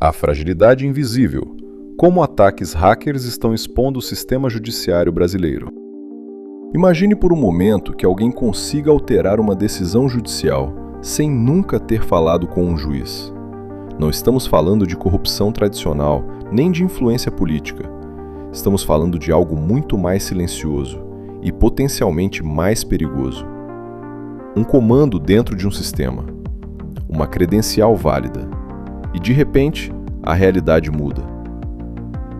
A fragilidade invisível. Como ataques hackers estão expondo o sistema judiciário brasileiro. Imagine por um momento que alguém consiga alterar uma decisão judicial sem nunca ter falado com um juiz. Não estamos falando de corrupção tradicional, nem de influência política. Estamos falando de algo muito mais silencioso e potencialmente mais perigoso. Um comando dentro de um sistema. Uma credencial válida. E de repente, a realidade muda.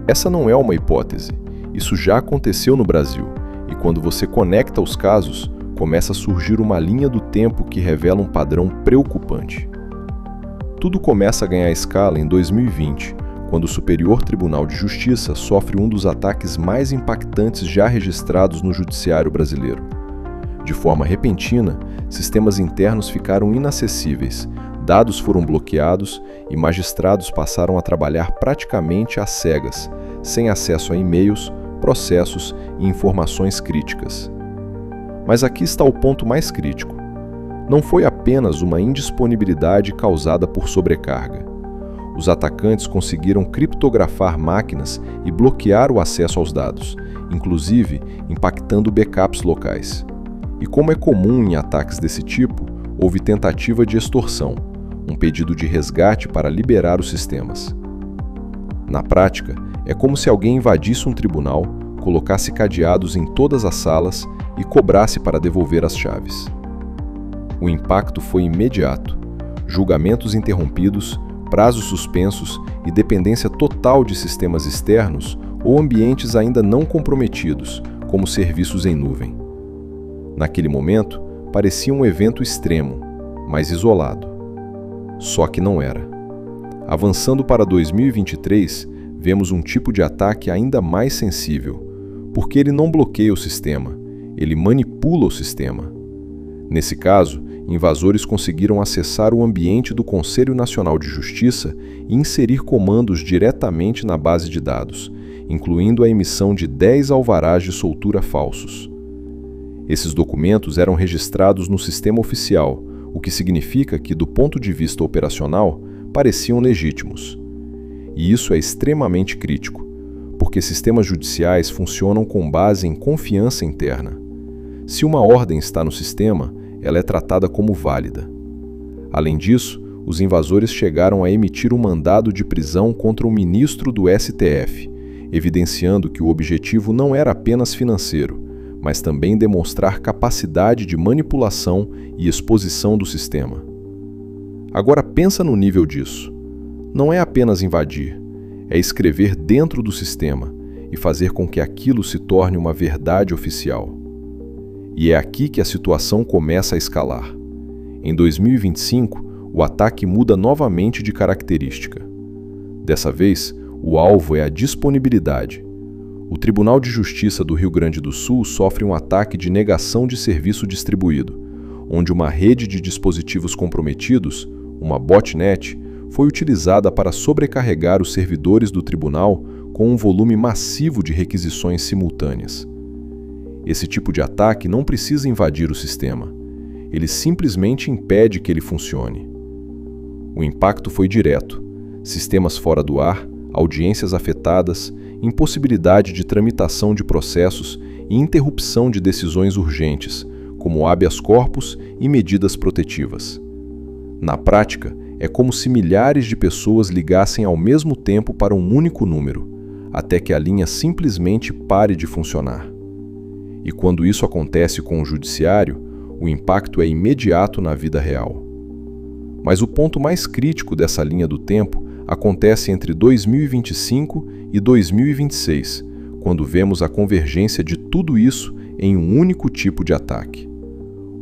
Essa não é uma hipótese. Isso já aconteceu no Brasil. E quando você conecta os casos, começa a surgir uma linha do tempo que revela um padrão preocupante. Tudo começa a ganhar escala em 2020, quando o Superior Tribunal de Justiça sofre um dos ataques mais impactantes já registrados no judiciário brasileiro. De forma repentina, sistemas internos ficaram inacessíveis, dados foram bloqueados e magistrados passaram a trabalhar praticamente às cegas, sem acesso a e-mails, processos e informações críticas. Mas aqui está o ponto mais crítico. Não foi apenas uma indisponibilidade causada por sobrecarga. Os atacantes conseguiram criptografar máquinas e bloquear o acesso aos dados, inclusive impactando backups locais. E como é comum em ataques desse tipo, houve tentativa de extorsão, um pedido de resgate para liberar os sistemas. Na prática, é como se alguém invadisse um tribunal, colocasse cadeados em todas as salas e cobrasse para devolver as chaves. O impacto foi imediato. Julgamentos interrompidos, prazos suspensos e dependência total de sistemas externos ou ambientes ainda não comprometidos, como serviços em nuvem. Naquele momento, parecia um evento extremo, mas isolado. Só que não era. Avançando para 2023, vemos um tipo de ataque ainda mais sensível, porque ele não bloqueia o sistema, ele manipula o sistema. Nesse caso, invasores conseguiram acessar o ambiente do Conselho Nacional de Justiça e inserir comandos diretamente na base de dados, incluindo a emissão de 10 alvarás de soltura falsos. Esses documentos eram registrados no sistema oficial, o que significa que, do ponto de vista operacional, pareciam legítimos. E isso é extremamente crítico, porque sistemas judiciais funcionam com base em confiança interna. Se uma ordem está no sistema, ela é tratada como válida. Além disso, os invasores chegaram a emitir um mandado de prisão contra o ministro do STF, evidenciando que o objetivo não era apenas financeiro, mas também demonstrar capacidade de manipulação e exposição do sistema. Agora pensa no nível disso. Não é apenas invadir, é escrever dentro do sistema e fazer com que aquilo se torne uma verdade oficial. E é aqui que a situação começa a escalar. Em 2025, o ataque muda novamente de característica. Dessa vez, o alvo é a disponibilidade. O Tribunal de Justiça do Rio Grande do Sul sofre um ataque de negação de serviço distribuído, onde uma rede de dispositivos comprometidos, uma botnet, foi utilizada para sobrecarregar os servidores do tribunal com um volume massivo de requisições simultâneas. Esse tipo de ataque não precisa invadir o sistema. Ele simplesmente impede que ele funcione. O impacto foi direto. Sistemas fora do ar, audiências afetadas, impossibilidade de tramitação de processos e interrupção de decisões urgentes, como habeas corpus e medidas protetivas. Na prática, é como se milhares de pessoas ligassem ao mesmo tempo para um único número, até que a linha simplesmente pare de funcionar. E quando isso acontece com o judiciário, o impacto é imediato na vida real. Mas o ponto mais crítico dessa linha do tempo acontece entre 2025 e 2026, quando vemos a convergência de tudo isso em um único tipo de ataque.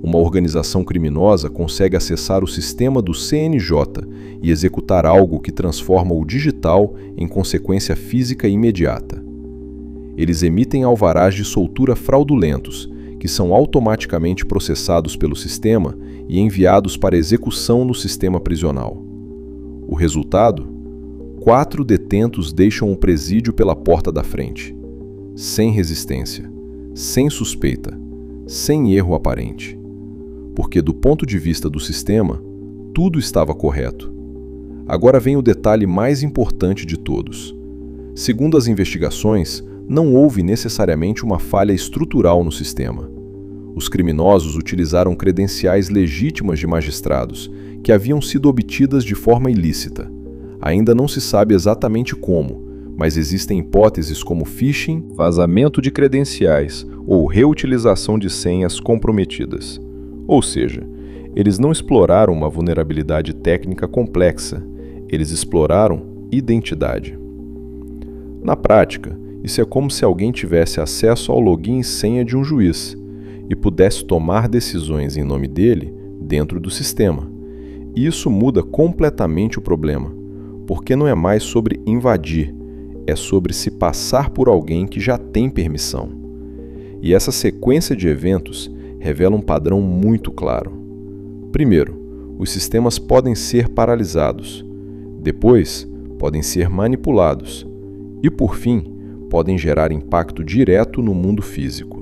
Uma organização criminosa consegue acessar o sistema do CNJ e executar algo que transforma o digital em consequência física imediata. Eles emitem alvarás de soltura fraudulentos, que são automaticamente processados pelo sistema e enviados para execução no sistema prisional. O resultado? 4 detentos deixam o presídio pela porta da frente, sem resistência, sem suspeita, sem erro aparente. Porque, do ponto de vista do sistema, tudo estava correto. Agora vem o detalhe mais importante de todos. Segundo as investigações, não houve necessariamente uma falha estrutural no sistema. Os criminosos utilizaram credenciais legítimas de magistrados, que haviam sido obtidas de forma ilícita. Ainda não se sabe exatamente como, mas existem hipóteses como phishing, vazamento de credenciais ou reutilização de senhas comprometidas. Ou seja, eles não exploraram uma vulnerabilidade técnica complexa, eles exploraram identidade. Na prática, isso é como se alguém tivesse acesso ao login e senha de um juiz e pudesse tomar decisões em nome dele dentro do sistema. E isso muda completamente o problema, porque não é mais sobre invadir, é sobre se passar por alguém que já tem permissão. E essa sequência de eventos revela um padrão muito claro. Primeiro, os sistemas podem ser paralisados. Depois, podem ser manipulados. E, por fim, podem gerar impacto direto no mundo físico.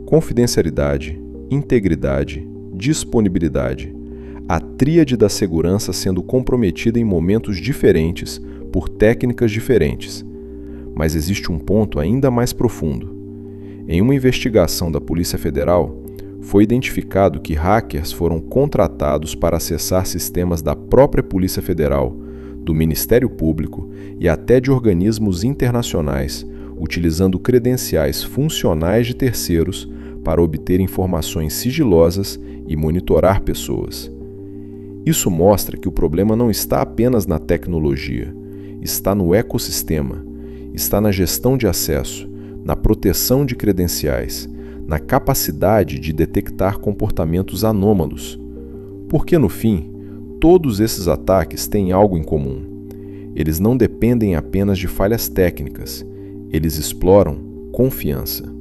Confidencialidade, integridade, disponibilidade. A tríade da segurança sendo comprometida em momentos diferentes por técnicas diferentes. Mas existe um ponto ainda mais profundo. Em uma investigação da Polícia Federal, foi identificado que hackers foram contratados para acessar sistemas da própria Polícia Federal, do Ministério Público e até de organismos internacionais, utilizando credenciais funcionais de terceiros para obter informações sigilosas e monitorar pessoas. Isso mostra que o problema não está apenas na tecnologia, está no ecossistema, está na gestão de acesso, na proteção de credenciais, na capacidade de detectar comportamentos anômalos. Porque, no fim, todos esses ataques têm algo em comum. Eles não dependem apenas de falhas técnicas, eles exploram confiança.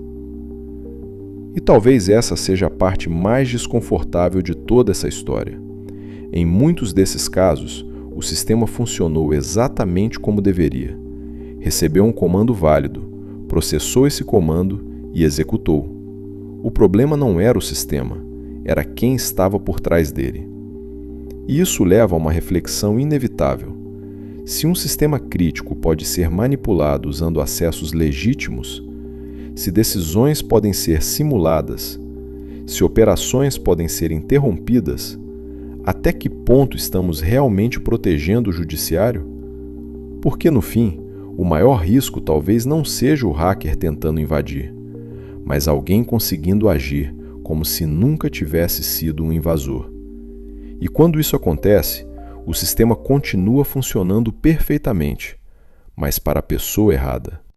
E talvez essa seja a parte mais desconfortável de toda essa história. Em muitos desses casos, o sistema funcionou exatamente como deveria. Recebeu um comando válido, processou esse comando e executou. O problema não era o sistema, era quem estava por trás dele. E isso leva a uma reflexão inevitável. Se um sistema crítico pode ser manipulado usando acessos legítimos, se decisões podem ser simuladas, se operações podem ser interrompidas, até que ponto estamos realmente protegendo o judiciário? Porque, no fim, o maior risco talvez não seja o hacker tentando invadir, mas alguém conseguindo agir como se nunca tivesse sido um invasor. E quando isso acontece, o sistema continua funcionando perfeitamente, mas para a pessoa errada.